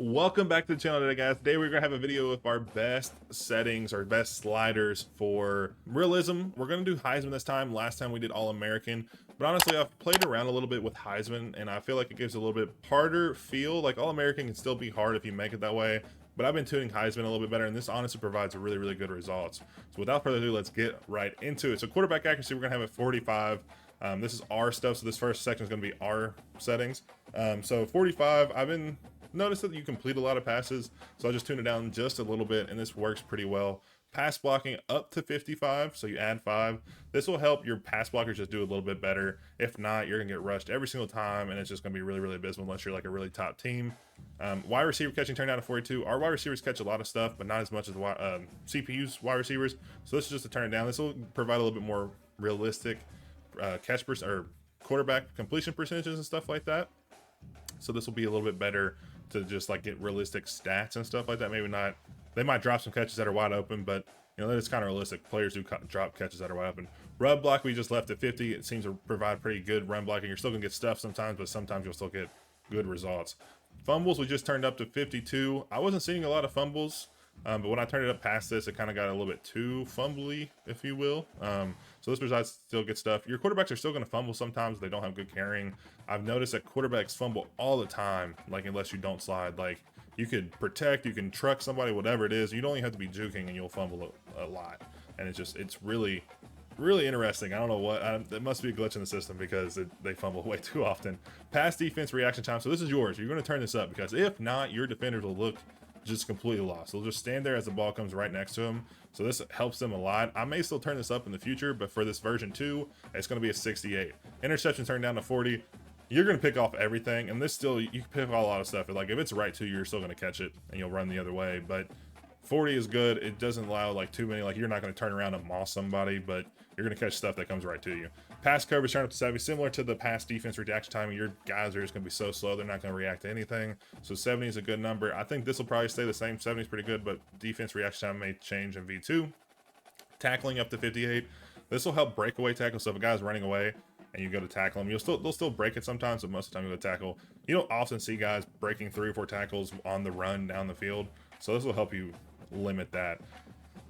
Welcome back to the channel today, guys. Today we're gonna have a video of our best settings, our best sliders for realism. We're gonna do Heisman this time. Last time we did All-American, but honestly I've played around a little bit with Heisman and I feel like it gives a little bit harder feel. Like All-American can still be hard if you make it that way, but I've been tuning Heisman a little bit better, and this honestly provides really good results. So without further ado, let's get right into it. So quarterback accuracy, we're gonna have at 45. This is our stuff, so this first section is gonna be our settings. So 45, I've been notice that you complete a lot of passes, so I'll just tune it down just a little bit, and this works pretty well. Pass blocking up to 55, so you add 5. This will help your pass blockers just do a little bit better. If not, you're gonna get rushed every single time, and it's just gonna be really abysmal unless you're like a really top team. Wide receiver catching turned down to 42. Our wide receivers catch a lot of stuff, but not as much as CPU's wide receivers. So this is just to turn it down. This will provide a little bit more realistic catch or quarterback completion percentages and stuff like that. So this will be a little bit better to just like get realistic stats and stuff like that. Maybe not, they might drop some catches that are wide open, but you know, that is kind of realistic. Players do drop catches that are wide open. Run block, we just left at 50. It seems to provide pretty good run blocking. You're still gonna get stuff sometimes, but sometimes you'll still get good results. Fumbles, we just turned up to 52. I wasn't seeing a lot of fumbles, but when I turned it up past this, it kind of got a little bit too fumbly, if you will. So this provides still good stuff. Your quarterbacks are still going to fumble sometimes. They don't have good carrying. I've noticed that quarterbacks fumble all the time, like unless you don't slide. Like you could protect, you can truck somebody, whatever it is. You don't even have to be juking and you'll fumble a lot. And it's really interesting. I don't know what, it must be a glitch in the system because they fumble way too often. Pass defense reaction time. So this is yours. You're going to turn this up because if not, your defenders will look just completely lost. They'll just stand there as the ball comes right next to them. So this helps them a lot. I may still turn this up in the future, but for this version 2, it's going to be a 68. Interception turned down to 40. You're going to pick off everything, and this still, you can pick off a lot of stuff. Like if it's right to you, you're still going to catch it, and you'll run the other way. But 40 is good. It doesn't allow like too many, like you're not going to turn around and moss somebody, but you're going to catch stuff that comes right to you. Pass coverage turn up to 70, similar to the pass defense reaction time. Your guys are just going to be so slow, they're not going to react to anything. So 70 is a good number. I think this will probably stay the same. 70 is pretty good, but defense reaction time may change in V2. Tackling up to 58. This will help breakaway tackle. So if a guy's running away and you go to tackle him, they'll still break it sometimes, but most of the time you go to tackle. You don't often see guys breaking 3 or 4 tackles on the run down the field. So this will help you limit that.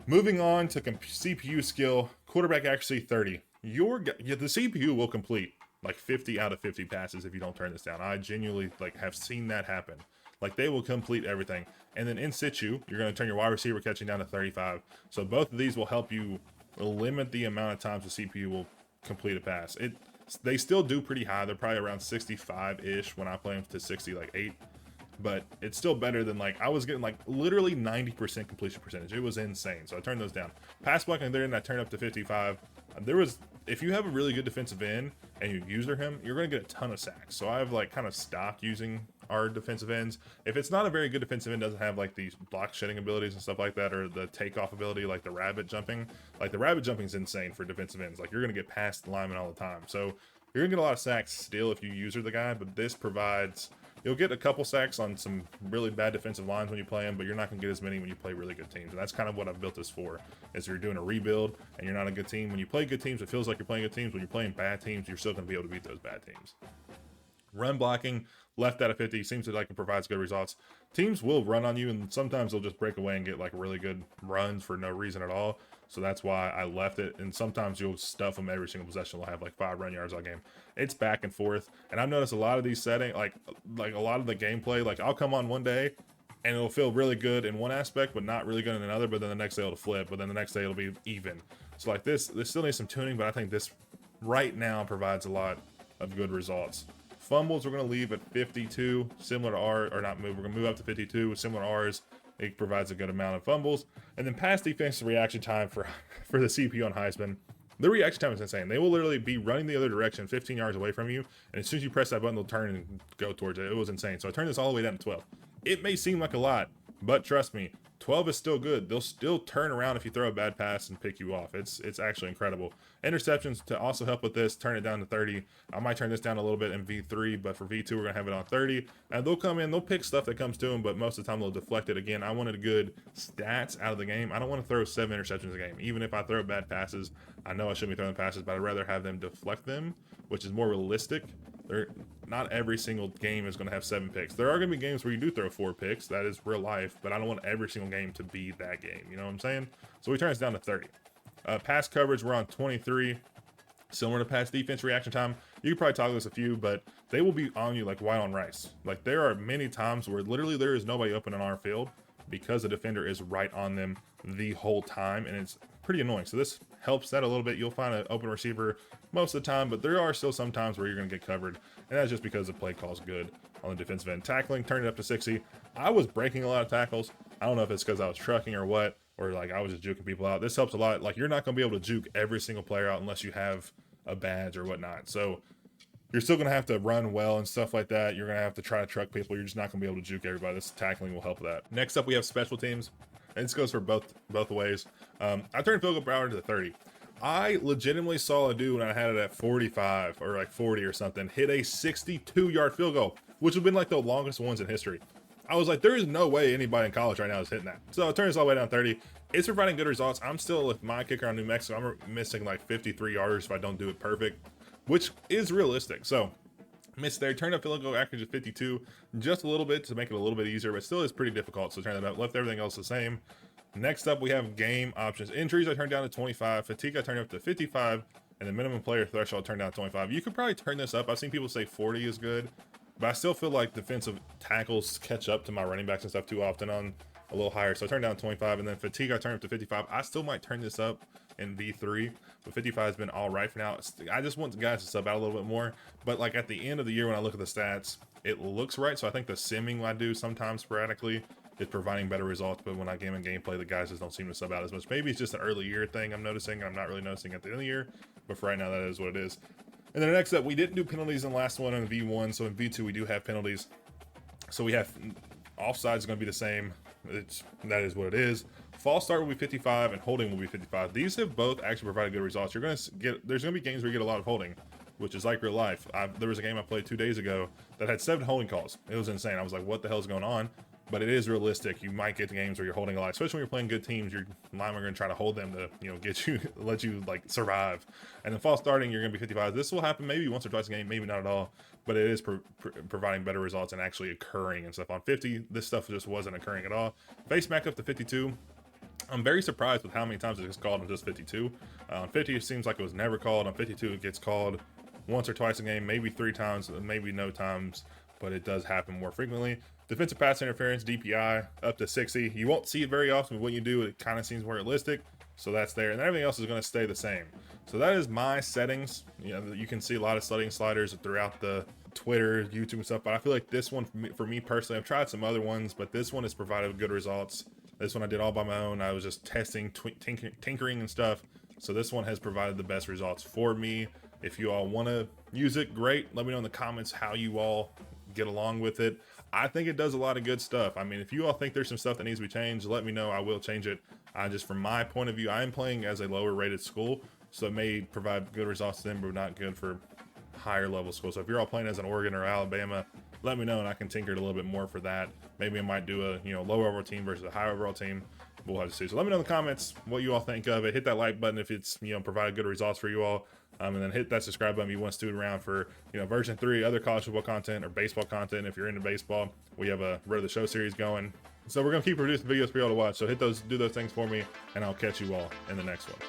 Moving on to CPU skill, quarterback accuracy 30. The CPU will complete like 50 out of 50 passes if you don't turn this down. I genuinely like have seen that happen. Like they will complete everything. And then in situ, you're going to turn your wide receiver catching down to 35. So both of these will help you limit the amount of times the CPU will complete a pass. They still do pretty high. They're probably around 65-ish when I play them to 60, like 8. But it's still better than like I was getting like literally 90% completion percentage. It was insane. So I turned those down. Pass blocking there and I turned up to 55. If you have a really good defensive end and you user him, you're going to get a ton of sacks. So I've like kind of stopped using our defensive ends. If it's not a very good defensive end, doesn't have like these block shedding abilities and stuff like that, or the takeoff ability like the rabbit jumping. Like the rabbit jumping is insane for defensive ends. Like you're going to get past the lineman all the time. So you're going to get a lot of sacks still if you user the guy, but this provides... You'll get a couple sacks on some really bad defensive lines when you play them, but you're not going to get as many when you play really good teams. And that's kind of what I've built this for, is you're doing a rebuild and you're not a good team. When you play good teams, it feels like you're playing good teams. When you're playing bad teams, you're still going to be able to beat those bad teams. Run blocking, left out of 50, seems to like it provides good results. Teams will run on you, and sometimes they'll just break away and get like really good runs for no reason at all. So that's why I left it. And sometimes you'll stuff them every single possession. They'll have like 5 run yards all game. It's back and forth. And I've noticed a lot of these settings, like a lot of the gameplay, like I'll come on one day and it'll feel really good in one aspect, but not really good in another. But then the next day it'll flip. But then the next day it'll be even. So like this still needs some tuning, but I think this right now provides a lot of good results. Fumbles, we're going to leave at 52, similar to ours, or not move. We're going to move up to 52, similar to ours. It provides a good amount of fumbles. And then pass defense reaction time for the CPU on Heisman. The reaction time is insane. They will literally be running the other direction 15 yards away from you. And as soon as you press that button, they'll turn and go towards it. It was insane. So I turned this all the way down to 12. It may seem like a lot, but trust me, 12 is still good. They'll still turn around if you throw a bad pass and pick you off. It's actually incredible. Interceptions, to also help with this, turn it down to 30. I might turn this down a little bit in V3, but for V2, we're going to have it on 30. And they'll come in, they'll pick stuff that comes to them, but most of the time they'll deflect it. Again, I wanted good stats out of the game. I don't want to throw 7 interceptions a game. Even if I throw bad passes, I know I shouldn't be throwing passes, but I'd rather have them deflect them, which is more realistic Not every single game is going to have 7 picks. There are going to be games where you do throw 4 picks. That is real life, but I don't want every single game to be that game. You know what I'm saying? So we turn this down to 30. Pass coverage, we're on 23. Similar to pass defense reaction time. You could probably toggle this a few, but they will be on you like white on rice. Like there are many times where literally there is nobody open on our field because the defender is right on them the whole time, and it's pretty annoying. So this helps that a little bit. You'll find an open receiver most of the time, but there are still some times where you're going to get covered, and that's just because the play call is good on the defensive end. Tackling, turn it up to 60. I was breaking a lot of tackles. I don't know if it's because I was trucking or what, or like I was just juking people out. This helps a lot. Like you're not going to be able to juke every single player out unless you have a badge or whatnot. So you're still going to have to run well and stuff like that. You're going to have to try to truck people. You're just not going to be able to juke everybody. This tackling will help with that. Next up, we have special teams. And this goes for both ways. I turned field goal per hour to 30. I legitimately saw a dude when I had it at 45 or like 40 or something hit a 62-yard field goal, which would have been like the longest ones in history. I was like, there is no way anybody in college right now is hitting that. So I turned this all the way down 30. It's providing good results. I'm still with my kicker on New Mexico. I'm missing like 53 yards if I don't do it perfect, which is realistic. So missed there. Turned up field goal accuracy to 52 just a little bit to make it a little bit easier, but still is pretty difficult. So turn that up. Left everything else the same. Next up, we have game options. Injuries I turned down to 25. Fatigue I turned up to 55. And the minimum player threshold turned down to 25. You could probably turn this up. I've seen people say 40 is good, but I still feel like defensive tackles catch up to my running backs and stuff too often on a little higher. So I turned down 25, and then fatigue I turned up to 55. I still might turn this up in V3, but 55 has been all right for now. I just want the guys to sub out a little bit more, but like at the end of the year when I look at the stats, it looks right. So I think the simming I do sometimes sporadically is providing better results, but when I game in gameplay, the guys just don't seem to sub out as much. Maybe it's just an early year thing I'm noticing, and I'm not really noticing at the end of the year, but for right now, that is what it is. And then next up, we didn't do penalties in the last one on V1, so in V2 we do have penalties. So we have offsides is going to be the same. That is what it is. False start will be 55 and holding will be 55. These have both actually provided good results. You're going to get, there's going to be games where you get a lot of holding, which is like real life. There was a game I played 2 days ago that had 7 holding calls. It was insane. I was like, what the hell is going on? But it is realistic. You might get games where you're holding a lot, especially when you're playing good teams. Your linemen are going to try to hold them to, you know, get you, let you like survive. And then false starting, you're going to be 55. This will happen maybe once or twice a game, maybe not at all, but it is providing better results and actually occurring and stuff. On 50, this stuff just wasn't occurring at all. Face smack up to 52. I'm very surprised with how many times it gets called on just 52. On 50, it seems like it was never called. On 52, it gets called once or twice a game, maybe 3 times, maybe no times, but it does happen more frequently. Defensive pass interference, DPI, up to 60. You won't see it very often, but when you do, it kind of seems more realistic. So that's there, and everything else is going to stay the same. So that is my settings. You know, you can see a lot of setting sliders throughout the Twitter, YouTube, and stuff, but I feel like this one, for me personally, I've tried some other ones, but this one has provided good results. This one I did all by my own. I was just testing, tinkering and stuff. So this one has provided the best results for me. If you all want to use it, great. Let me know in the comments how you all get along with it. I think it does a lot of good stuff. I mean, if you all think there's some stuff that needs to be changed, let me know. I will change it. Just from my point of view, I am playing as a lower rated school, so it may provide good results to them, but not good for higher level schools. So if you're all playing as an Oregon or Alabama, let me know and I can tinker it a little bit more for that. Maybe I might do a, you know, lower overall team versus a high overall team. We'll have to see. So let me know in the comments what you all think of it. Hit that like button if it's, you know, provided good results for you all. And then hit that subscribe button if you want to stick around for, you know, version 3, other college football content or baseball content. If you're into baseball, we have a Road to the Show series going. So we're going to keep producing videos for y'all to watch. So hit those, do those things for me, and I'll catch you all in the next one.